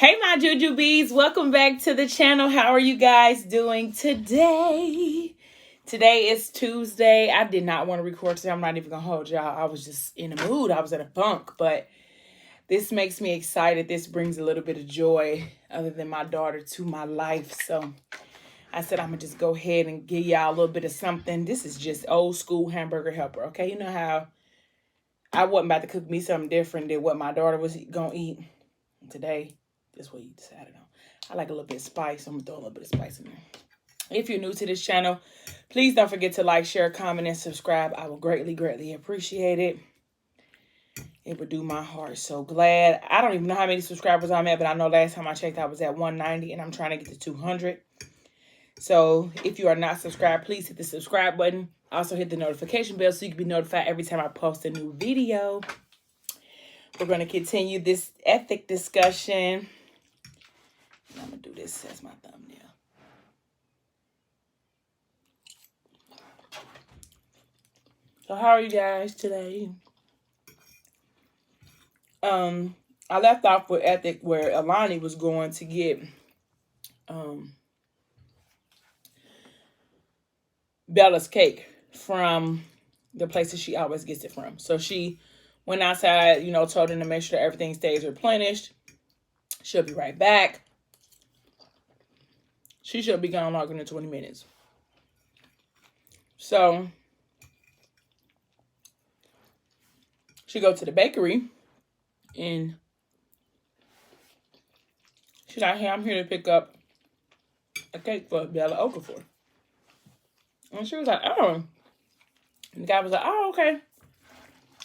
Hey, my Juju Bees, welcome back to the channel. How are you guys doing today? Today is Tuesday. I did not want to record today. I'm not even going to hold y'all. I was just in a mood. I was in a funk, but this makes me excited. This brings a little bit of joy other than my daughter to my life. So I said I'm going to just go ahead and give y'all a little bit of something. This is just old school hamburger helper, okay? You know how I wasn't about to cook me something different than what my daughter was going to eat today. That's what you decided on. I like a little bit of spice. I'm going to throw a little bit of spice in there. If you're new to this channel, please don't forget to like, share, comment, and subscribe. I will greatly, greatly appreciate it. It would do my heart so glad. I don't even know how many subscribers I'm at, but I know last time I checked, I was at 190, and I'm trying to get to 200. So if you are not subscribed, please hit the subscribe button. Also hit the notification bell so you can be notified every time I post a new video. We're going to continue this ethic discussion. I'm going to do this as my thumbnail. So how are you guys today? I left off with ethic where Alani was going to get Bella's cake from the place that she always gets it from. So she went outside, told him to make sure everything stays replenished. She'll be right back. She should be gone longer than 20 minutes. So she go to the bakery and she's like, hey, I'm here to pick up a cake for Bella Okafor. And she was like, oh. And the guy was like, oh, okay.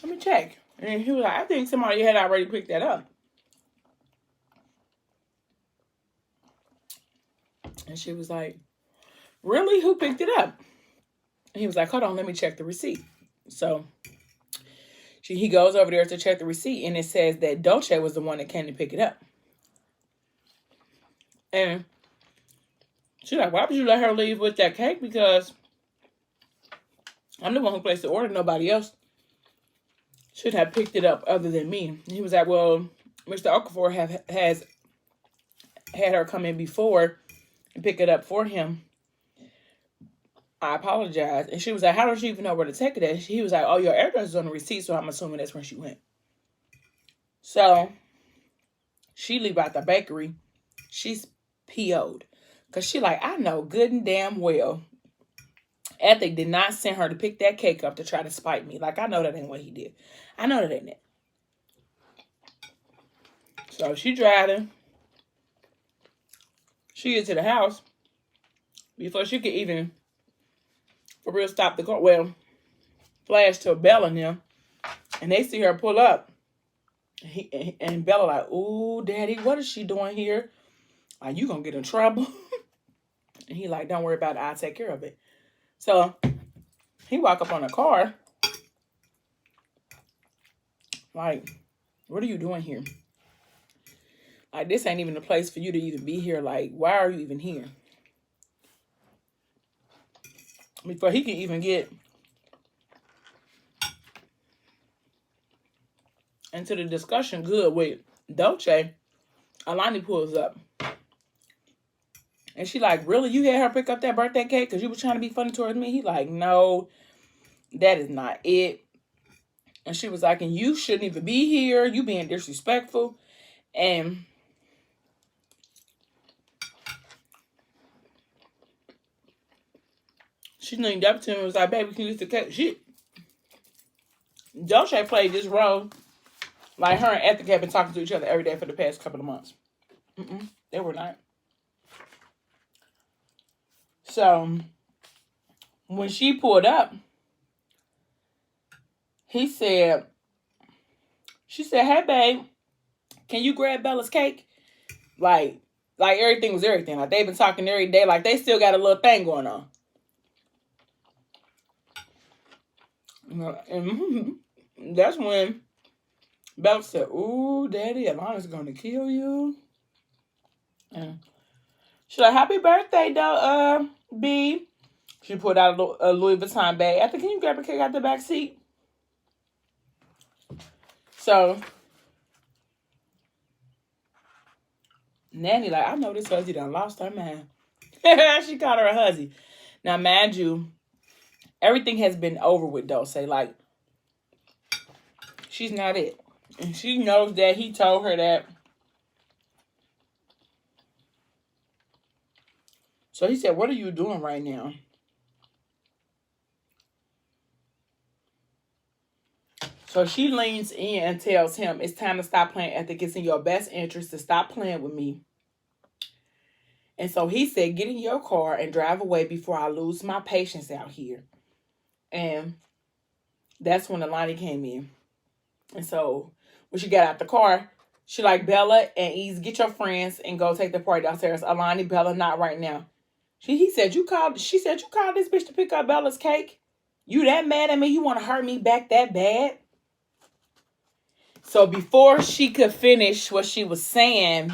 Let me check. And he was like, I think somebody had already picked that up. And she was like, really? Who picked it up? And he was like, hold on, let me check the receipt. So he goes over there to check the receipt, and it says that Dolce was the one that came to pick it up. And she's like, why would you let her leave with that cake? Because I'm the one who placed the order. Nobody else should have picked it up other than me. And he was like, well, Mr. Okafor has had her come in before and pick it up for him. I apologize. And she was like, how does she even know where to take it at? He was like, oh, your address is on the receipt, so I'm assuming that's where she went. So she leave out the bakery. She's PO'd. Because she like, I know good and damn well Ethic did not send her to pick that cake up to try to spite me. Like, I know that ain't what he did. I know that ain't it. So she driving. She gets to the house before she could even, for real, stop the car. Well, flash to Bella and them. And they see her pull up. And Bella like, ooh, daddy, what is she doing here? Like, you gonna get in trouble? And he like, don't worry about it. I'll take care of it. So he walk up on the car. Like, what are you doing here? Like, this ain't even the place for you to even be here. Like, why are you even here? Before he can even get into the discussion good with Dolce, Alani pulls up. And she like, really? You had her pick up that birthday cake because you were trying to be funny towards me? He like, no, that is not it. And she was like, and you shouldn't even be here. You being disrespectful. And she leaned up to him and was like, baby, can you use the cake? Dolce played this role like her and Ethic have been talking to each other every day for the past couple of months. They were not. So when she pulled up, she said, hey, babe, can you grab Bella's cake? Like everything was everything. Like, they've been talking every day. Like, they still got a little thing going on. And that's when Bella said, ooh, daddy, Alana's going to kill you. And she's like, happy birthday, though, B. She pulled out a Louis Vuitton bag. I think, can you grab a cake out the back seat? So Nanny like, I know this hussy done lost her mind. She called her a hussy. Now, mind you, everything has been over with Dulce. Like, she's not it. And she knows that he told her that. So he said, what are you doing right now? So she leans in and tells him, it's time to stop playing. I think it's in your best interest to stop playing with me. And so he said, get in your car and drive away before I lose my patience out here. And that's when Alani came in. And so when she got out the car, she like, Bella and Ease, get your friends and go take the party downstairs. Alani, Bella, not right now. She said, you called this bitch to pick up Bella's cake? You that mad at me? You want to hurt me back that bad? So before she could finish what she was saying,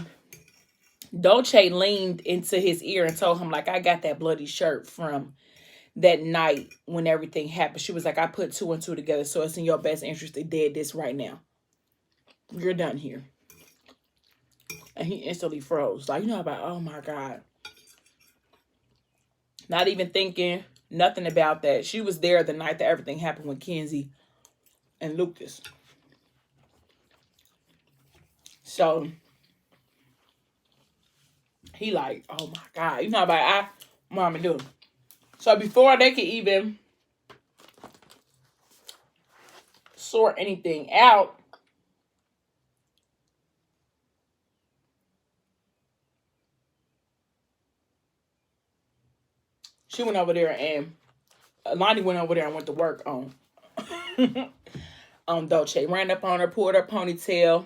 Dolce leaned into his ear and told him, like, I got that bloody shirt from that night when everything happened. She was like, I put 2 and 2 together, so it's in your best interest to dead this right now. You're done here. And he instantly froze. Like, you know, about, oh my God. Not even thinking nothing about that. She was there the night that everything happened with Kenzie and Lucas. So he like, oh my God. You know about what I'm gonna do. So before they could even sort anything out, she went over there and Lonnie went over there and went to work on on Dolce. Ran up on her, pulled her ponytail,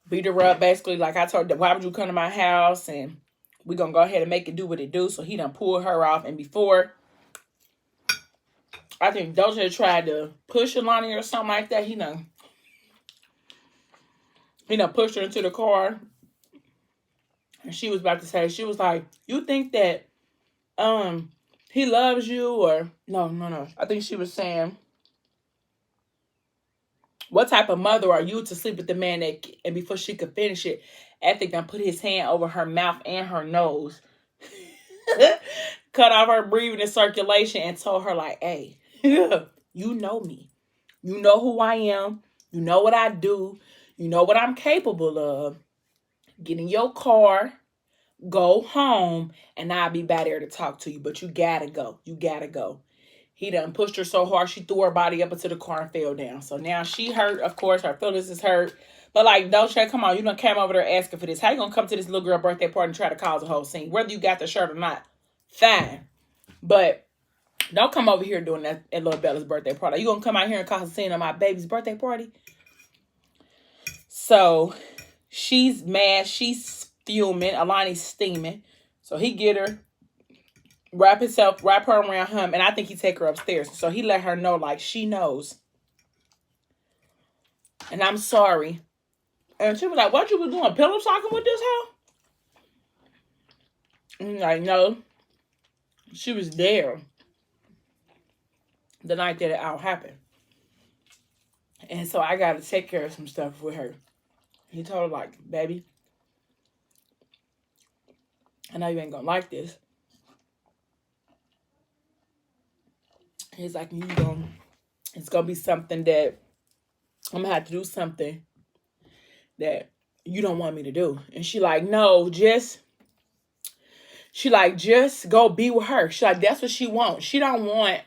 beat her up, basically like I told her, why would you come to my house? And we're going to go ahead and make it do what it do. So he done pulled her off. And before, I think Dolce tried to push Alani or something like that. He done pushed her into the car. And she was about to say, she was like, you think that he loves you? Or no. I think she was saying, what type of mother are you to sleep with the man that, and before she could finish it, Ethic done put his hand over her mouth and her nose, cut off her breathing and circulation, and told her like, hey, you know me. You know who I am. You know what I do. You know what I'm capable of. Get in your car, go home, and I'll be back there to talk to you. But you gotta go. You gotta go. He done pushed her so hard, she threw her body up into the car and fell down. So now she hurt, of course. Her feelings is hurt. But like, Dolce, come on. You done came over there asking for this. How you gonna come to this little girl birthday party and try to cause a whole scene? Whether you got the shirt or not, fine. But don't come over here doing that at little Bella's birthday party. You gonna come out here and cause a scene on my baby's birthday party? So she's mad. She's fuming. Alani's steaming. So he get her, wrap her around him, and I think he take her upstairs. So he let her know, like, she knows. And I'm sorry. And she was like, what you was doing? Pillow talking with this hoe? And like, no. She was there the night that it all happened. And so I got to take care of some stuff with her. He told her, like, baby, I know you ain't gonna like this. He's like, it's gonna be something that I'm gonna have to do something that you don't want me to do. And she like, no, just go be with her. She like, that's what she wants. She don't want,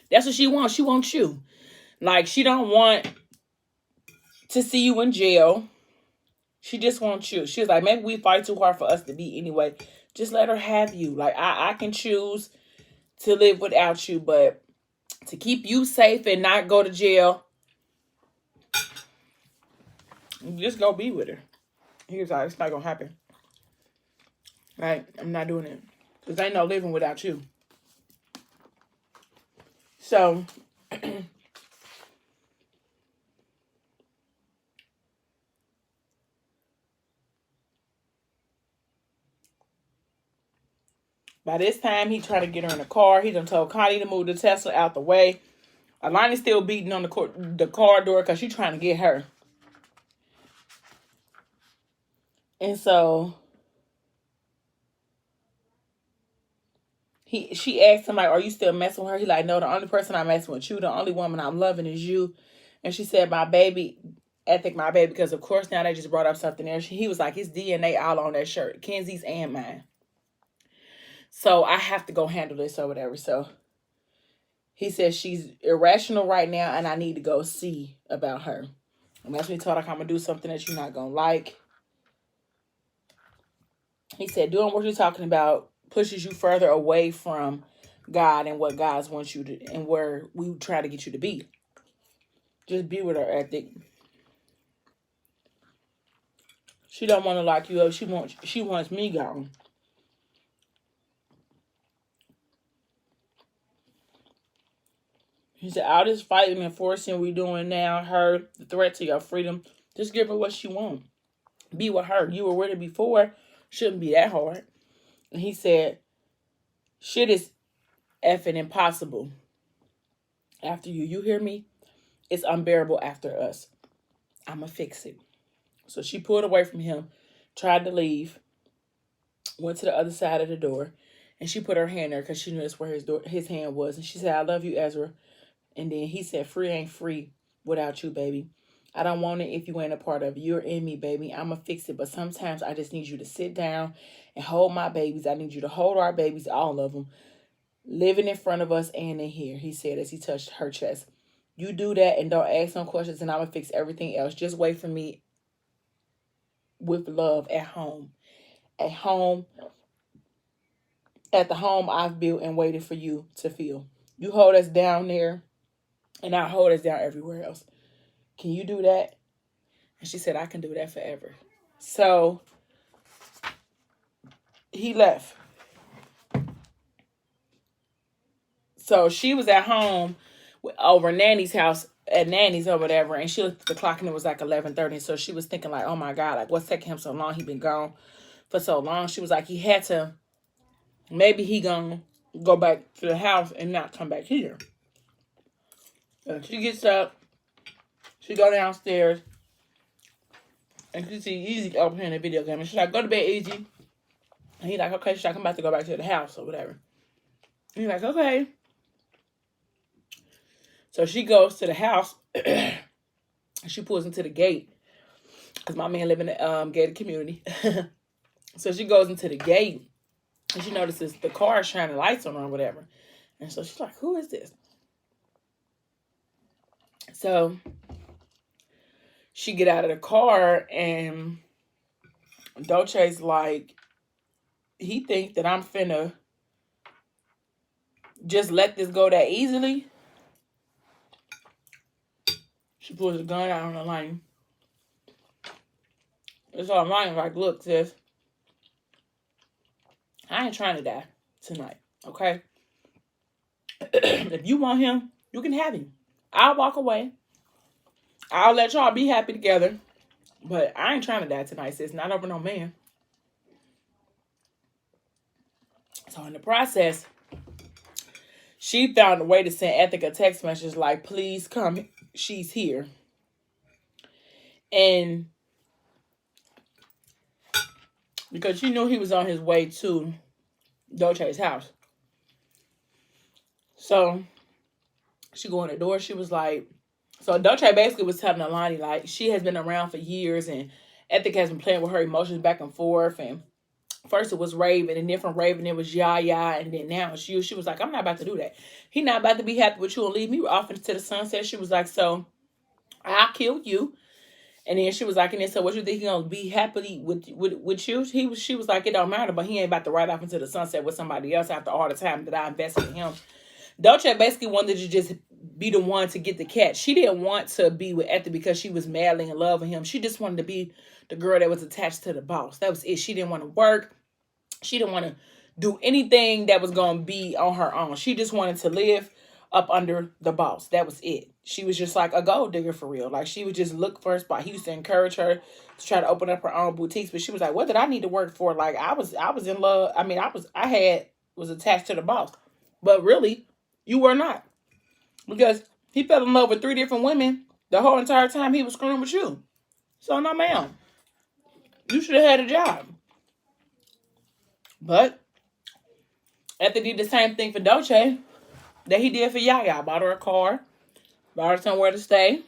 that's what she wants. She wants you. Like, she don't want to see you in jail. She just wants you. She was like, maybe we fight too hard for us to be anyway. Just let her have you. Like, I can choose to live without you, but to keep you safe and not go to jail, just go be with her. He was like, it's not gonna happen. Right? I'm not doing it. Because ain't no living without you. So, by this time, he tried to get her in the car. He done told Connie to move the Tesla out the way. Alani's still beating on the car door because she's trying to get her. And so she asked him, like, are you still messing with her? He like, no, the only person I'm messing with you. The only woman I'm loving is you. And she said, my baby, my baby, because of course now they just brought up something there. He was like, his DNA all on that shirt, Kenzie's and mine. So I have to go handle this or whatever. So he says she's irrational right now and I need to go see about her. And that's when he told her, I'm going to do something that you're not going to like. He said, doing what you're talking about pushes you further away from God and what God wants you to, and where we try to get you to be. Just be with her, ethic. She don't want to lock you up. She wants me gone. He said, all this fighting and forcing we doing now, her, the threat to your freedom, just give her what she wants. Be with her. You were with her before. Shouldn't be that hard. And he said, shit is effing impossible after you. You hear me? It's unbearable after us. I'ma fix it. So she pulled away from him, tried to leave, went to the other side of the door, and she put her hand there because she knew that's where his hand was. And she said, I love you, Ezra. And then he said, free ain't free without you, baby. I don't want it if you ain't a part of it. You're in me, baby. I'ma fix it. But sometimes I just need you to sit down and hold my babies. I need you to hold our babies, all of them, living in front of us and in here, he said as he touched her chest. You do that and don't ask no questions and I'm going to fix everything else. Just wait for me with love at home. At home. At the home I've built and waited for you to feel. You hold us down there and I hold us down everywhere else. Can you do that? And she said, I can do that forever. So he left. So she was at home over Nanny's house, at Nanny's or whatever, and she looked at the clock and it was like 11:30. So she was thinking like, oh my God, like what's taking him so long? He been gone for so long. She was like, he had to, maybe he gonna go back to the house and not come back here. And she gets up, she go downstairs, and she see Easy over here in the video game. And she's like, go to bed, Easy. And he's like, okay, she's like, I'm about to go back to the house or whatever. And he's like, okay. So she goes to the house, and she pulls into the gate, because my man live in a gated community. So she goes into the gate, and she notices the car shining lights on her or whatever. And so she's like, who is this? So she get out of the car, and Dolce's like, he think that I'm finna just let this go that easily. She pulls the gun out on the line. It's all lying like, look, sis, I ain't trying to die tonight, okay? If you want him, you can have him. I'll walk away. I'll let y'all be happy together. But I ain't trying to die tonight, sis. Not over no man. So in the process, she found a way to send Ethic a text message like, please come. She's here. And because she knew he was on his way to Dolce's house. So she go in the door. She was like, so Dolce basically was telling Alani, like, she has been around for years and Ethic has been playing with her emotions back and forth. And first it was Raven, and then from Raven it was Yaya, and then now it's you. She was like, I'm not about to do that. He not about to be happy with you and leave me off into the sunset. She was like, so I'll kill you. And then she was like, and then so what you think he gonna be happily with you? She was like, it don't matter, but he ain't about to ride off into the sunset with somebody else after all the time that I invested in him. Dolce basically wanted to just be the one to get the catch. She didn't want to be with Ether because she was madly in love with him. She just wanted to be the girl that was attached to the boss. That was it. She didn't want to work. She didn't want to do anything that was going to be on her own. She just wanted to live up under the boss. That was it. She was just like a gold digger for real. Like, she would just look for a spot. He used to encourage her to try to open up her own boutiques, but she was like, what did I need to work for? Like, I was in love. I mean, was attached to the boss. But really, you were not. Because he fell in love with 3 different women the whole entire time he was screwing with you. So, no, ma'am. You should have had a job. But Ethic did the same thing for Dolce that he did for Yaya. Bought her a car, bought her somewhere to stay.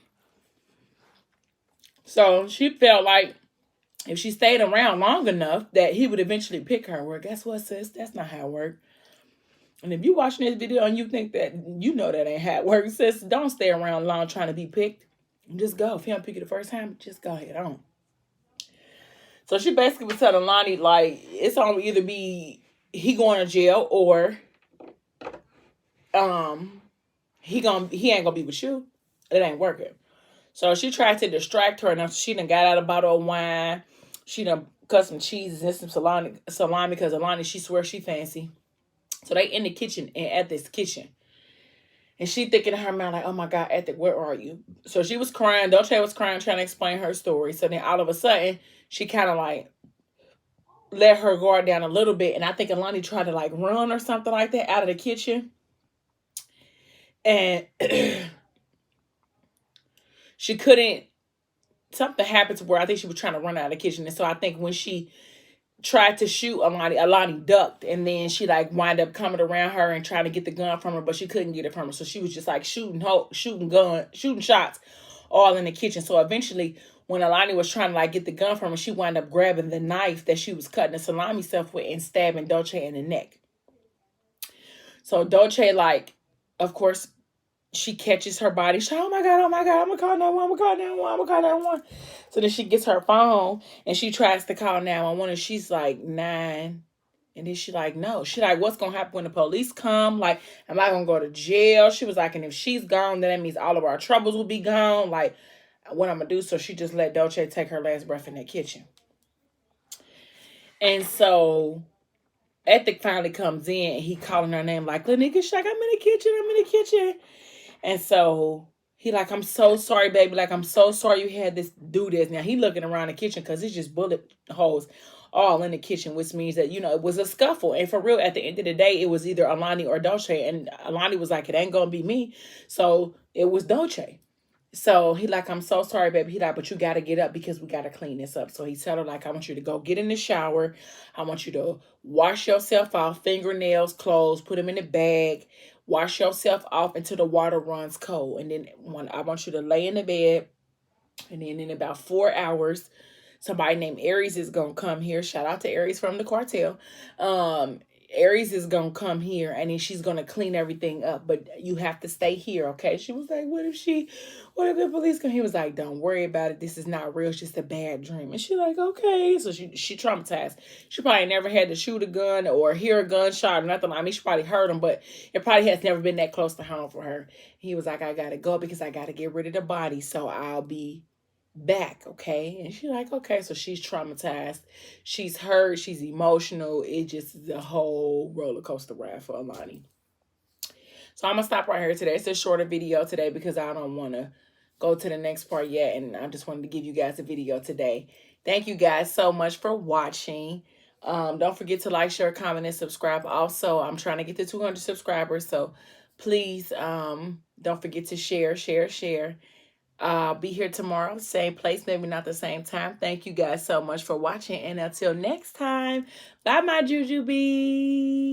So she felt like if she stayed around long enough that he would eventually pick her. Well, guess what, sis? That's not how it works. And if you watching this video and you think that you know that ain't how it works, sis, don't stay around long trying to be picked. Just go. If he don't pick you the first time, just go ahead on. So she basically was telling Lonnie, like, it's gonna either be he going to jail or he ain't gonna be with you. It ain't working. So she tried to distract her, and she done got out a bottle of wine. She done cut some cheeses and some salami because Alani, she swears she fancy. So they in the kitchen and at this kitchen. And she thinking in her mind, like, oh my God, Ethic, where are you? So she was crying. Dolce was crying, trying to explain her story. So then all of a sudden, she kind of like let her guard down a little bit. And I think Alani tried to like run or something like that out of the kitchen. And she couldn't, something happened to where I think she was trying to run out of the kitchen. And so I think when she tried to shoot Alani ducked, and then she like wind up coming around her and trying to get the gun from her, but she couldn't get it from her. So she was just like shooting shots all in the kitchen. So eventually when Alani was trying to like get the gun from her, she wound up grabbing the knife that she was cutting the salami stuff with and stabbing Dolce in the neck. So Dolce, like, of course, she catches her body. She's like, oh my God, I'm gonna call 911. So then she gets her phone and she tries to call 911 and she's like, 9. And then she like, no. She like, what's gonna happen when the police come? Like, am I gonna go to jail? She was like, and if she's gone, then that means all of our troubles will be gone. Like, what I'm gonna do? So she just let Dolce take her last breath in the kitchen. And so Ethic finally comes in and he calling her name like, Lanika, she's like, I'm in the kitchen. And so he like, I'm so sorry, baby. Like, I'm so sorry you had this do this. Now he looking around the kitchen because it's just bullet holes all in the kitchen, which means that, you know, it was a scuffle. And for real, at the end of the day, it was either Alani or Dolce. And Alani was like, it ain't gonna be me. So it was Dolce. So he like, I'm so sorry, baby. He like, but you got to get up because we got to clean this up. So he told her, like, I want you to go get in the shower. I want you to wash yourself off, fingernails, clothes, put them in the bag. Wash yourself off until the water runs cold. And then I want you to lay in the bed. And then in about 4 hours, somebody named Aries is going to come here. Shout out to Aries from the cartel. Aries is going to come here and then she's going to clean everything up. But you have to stay here, okay? She was like, what if the police come? He was like, don't worry about it. This is not real. It's just a bad dream. And she like, okay. So she traumatized. She probably never had to shoot a gun or hear a gunshot or nothing. I mean, she probably heard them, but it probably has never been that close to home for her. He was like, I got to go because I got to get rid of the body. So I'll be back, okay? And she's like, okay. So she's traumatized, she's hurt, she's emotional. It just is a whole roller coaster ride for Alani. So I'm gonna stop right here today. It's a shorter video today because I don't want to go to the next part yet, and I just wanted to give you guys a video today. Thank you guys so much for watching. Don't forget to like, share, comment, and subscribe. Also, I'm trying to get to 200 subscribers, so please don't forget to share. I'll be here tomorrow, same place, maybe not the same time. Thank you guys so much for watching. And until next time, bye, my Jujubee.